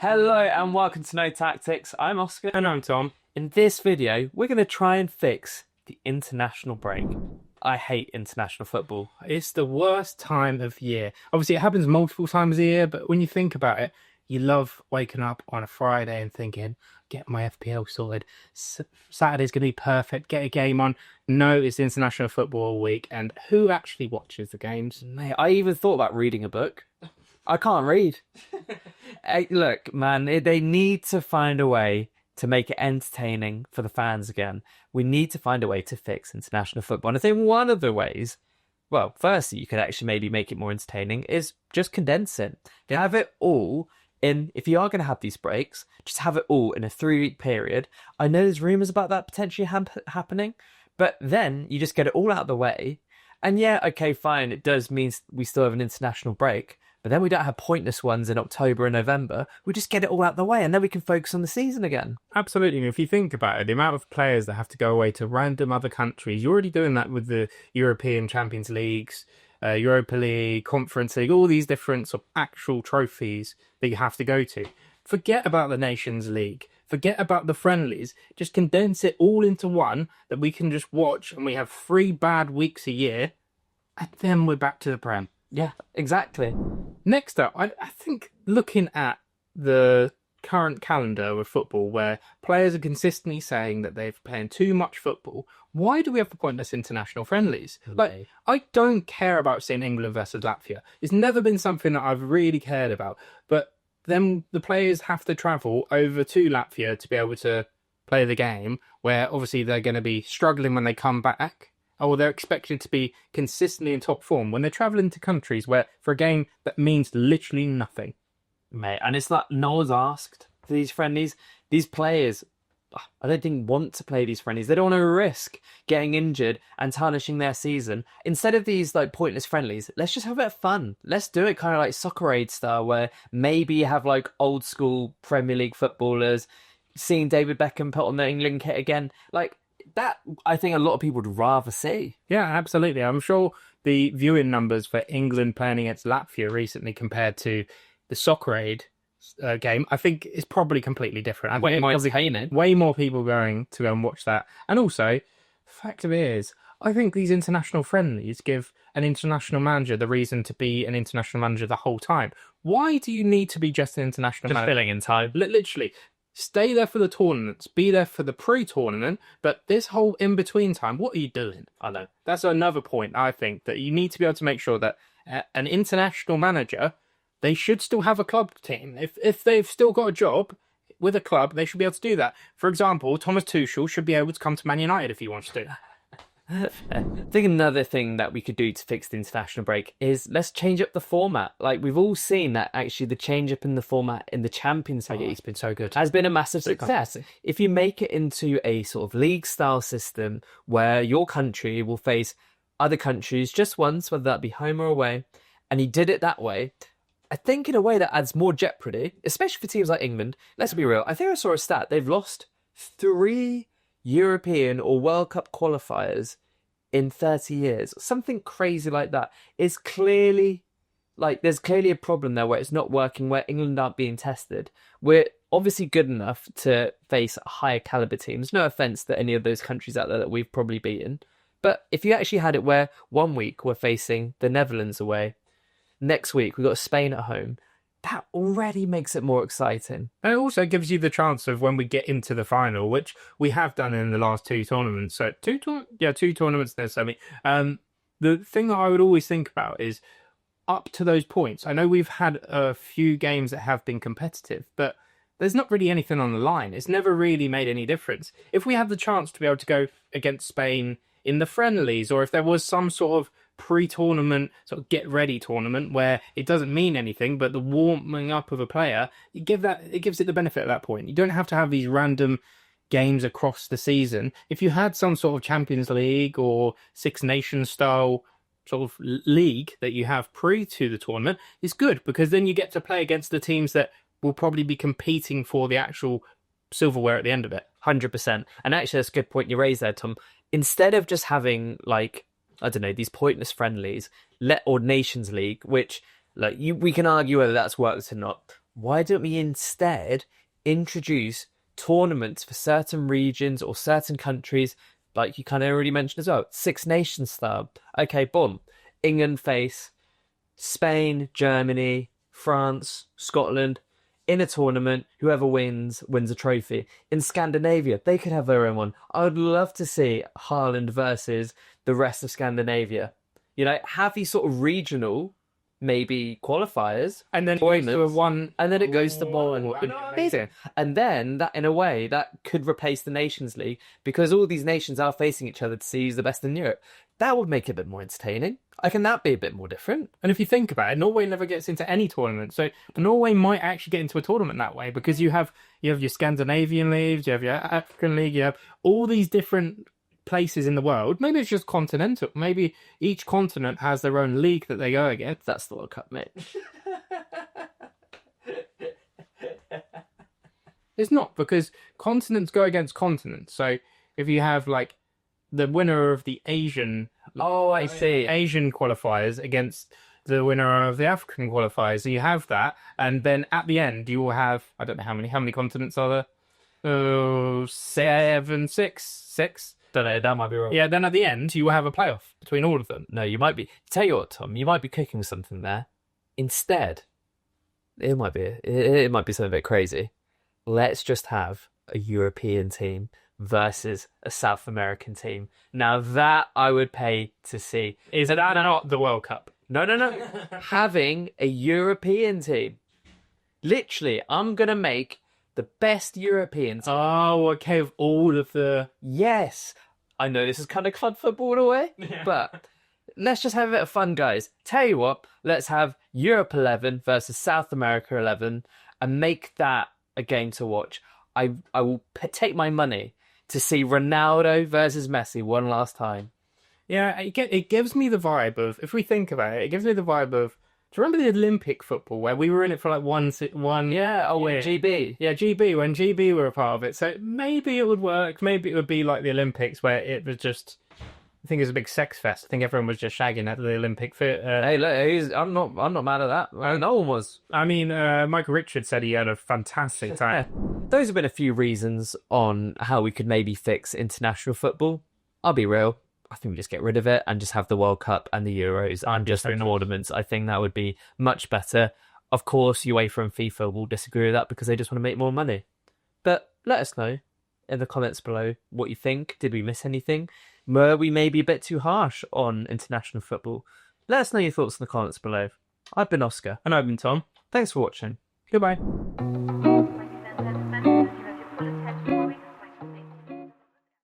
Hello and welcome to No Tactics. I'm Oscar. And I'm Tom. In this video, we're going to try and fix the international break. I hate international football. It's the worst time of year. Obviously, it happens multiple times a year, but when you think about it, you love waking up on a Friday and thinking, get my FPL sorted. Saturday's going to be perfect. Get a game on. No, it's international football week. And who actually watches the games? Mate, I even thought about reading a book. I can't read. Hey, look, man, they need to find a way to make it entertaining for the fans again. We need to find a way to fix international football. And I think one of the ways, well, firstly, you could actually maybe make it more entertaining is just condense it. Have it all in, if you are going to have these breaks, just have it all in a 3-week period. I know there's rumours about that potentially happening, but then you just get it all out of the way. And yeah, okay, fine, it does mean we still have an international break, but then we don't have pointless ones in October and November. We just get it all out of the way and then we can focus on the season again. Absolutely. And if you think about it, the amount of players that have to go away to random other countries, you're already doing that with the European Champions Leagues, Europa League, Conference League, all these different sort of actual trophies that you have to go to. Forget about the Nations League. Forget about the friendlies. Just condense it all into one that we can just watch, and we have 3 bad weeks a year, and then we're back to the Prem. Yeah, exactly. Next up, I think looking at the current calendar of football where players are consistently saying that they're playing too much football, why do we have the pointless international friendlies? Like, I don't care about seeing England versus Latvia. It's never been something that I've really cared about. But then the players have to travel over to Latvia to be able to play the game, where obviously they're going to be struggling when they come back. Or they're expected to be consistently in top form when they're travelling to countries where, for a game that means literally nothing. Mate, and it's like no one's asked for these friendlies. These players, I don't think, want to play these friendlies. They don't want to risk getting injured and tarnishing their season. Instead of these like pointless friendlies, let's just have a bit of fun. Let's do it kind of like Soccer Aid style, where maybe you have like old school Premier League footballers, seeing David Beckham put on the England kit again. Like, that, I think a lot of people would rather see. Yeah, absolutely. I'm sure the viewing numbers for England playing against Latvia recently compared to the Soccer Aid game, I think is probably completely different. Way more entertaining. Way more people going to go and watch that. And also, the fact of it is, I think these international friendlies give an international manager the reason to be an international manager the whole time. Why do you need to be just an international manager? Just filling in time. Literally. Stay there for the tournaments, be there for the pre-tournament, but this whole in-between time, what are you doing? I know. That's another point, I think, that you need to be able to make sure that an international manager, they should still have a club team. If they've still got a job with a club, they should be able to do that. For example, Thomas Tuchel should be able to come to Man United if he wants to. I think another thing that we could do to fix the international break is let's change up the format. Like, we've all seen that actually the change up in the format in the Champions League It's been so good. has been a massive success. If you make it into a sort of league style system where your country will face other countries just once, whether that be home or away, and you did it that way, I think in a way that adds more jeopardy, especially for teams like England. Let's be real. I think I saw a stat. They've lost 3 European or World Cup qualifiers in 30 years. Something crazy like that. Is clearly, like, there's clearly a problem there where it's not working, where England aren't being tested. We're obviously good enough to face higher caliber teams. No offense to any of those countries out there that we've probably beaten. But if you actually had it where one week we're facing the Netherlands away, next week we've got Spain at home, that already makes it more exciting. And it also gives you the chance of when we get into the final, which we have done in the last 2 tournaments. So 2 tournaments in the semi. The thing that I would always think about is up to those points. I know we've had a few games that have been competitive, but there's not really anything on the line. It's never really made any difference. If we have the chance to be able to go against Spain in the friendlies, or if there was some sort of pre-tournament sort of get-ready tournament where it doesn't mean anything, but the warming up of a player, it gives it the benefit at that point. You don't have to have these random games across the season. If you had some sort of Champions League or Six Nations style sort of league that you have pre to the tournament, it's good because then you get to play against the teams that will probably be competing for the actual silverware at the end of it. 100%. And actually, that's a good point you raised there, Tom. Instead of just having, like, I don't know, these pointless friendlies, or Nations League, which, like, we can argue whether that's worked or not. why don't we instead introduce tournaments for certain regions or certain countries, like you kind of already mentioned as well, Six Nations style. Okay, boom. England face Spain, Germany, France, Scotland in a tournament. Whoever wins a trophy. In Scandinavia, they could have their own one. I would love to see Haaland versus the rest of Scandinavia. You know, have these sort of regional, maybe qualifiers, And then tournaments, one, and then it goes to more. Ooh, Amazing. And then that, in a way, that could replace the Nations League because all these nations are facing each other to see who's the best in Europe. That would make it a bit more entertaining. I can that be a bit more different. And if you think about it, Norway never gets into any tournament. So Norway might actually get into a tournament that way because you have your Scandinavian leagues, you have your African league, you have all these different places in the world. Maybe it's just continental. Maybe each continent has their own league that they go against. That's the World Cup, mate. It's not, because continents go against continents. So if you have like the winner of the Asian I see. Asian qualifiers against the winner of the African qualifiers, so you have that, and then at the end you will have, I don't know how many continents are there? Oh, six. Don't know, that might be wrong. Yeah, then at the end you will have a playoff between all of them. No, you might be. Tell you what, Tom, you might be cooking something there. Instead, it might be something a bit crazy. Let's just have a European team versus a South American team. Now that I would pay to see. Is that not the World Cup? No. Having a European team. Literally, I'm going to make the best Europeans. Oh, okay, of all of the... Yes. I know this is kind of club football in a way, but let's just have a bit of fun, guys. Tell you what, let's have Europe 11 versus South America 11 and make that a game to watch. I will take my money to see Ronaldo versus Messi one last time. Yeah, it gives me the vibe of, if we think about it, it gives me the vibe of, do you remember the Olympic football where we were in it for like one? Yeah, GB. Yeah, GB, when GB were a part of it. So maybe it would work. Maybe it would be like the Olympics where it was just, I think it was a big sex fest. I think everyone was just shagging at the Olympic fit. Hey, look, I'm not mad at that. No one was. I mean, Michael Richards said he had a fantastic time. Those have been a few reasons on how we could maybe fix international football. I'll be real. I think we just get rid of it and just have the World Cup and the Euros and just the tournaments. I think that would be much better. Of course, UEFA and FIFA will disagree with that because they just want to make more money. But let us know in the comments below what you think. Did we miss anything? Were we maybe a bit too harsh on international football? Let us know your thoughts in the comments below. I've been Oscar. And I've been Tom. Thanks for watching. Goodbye.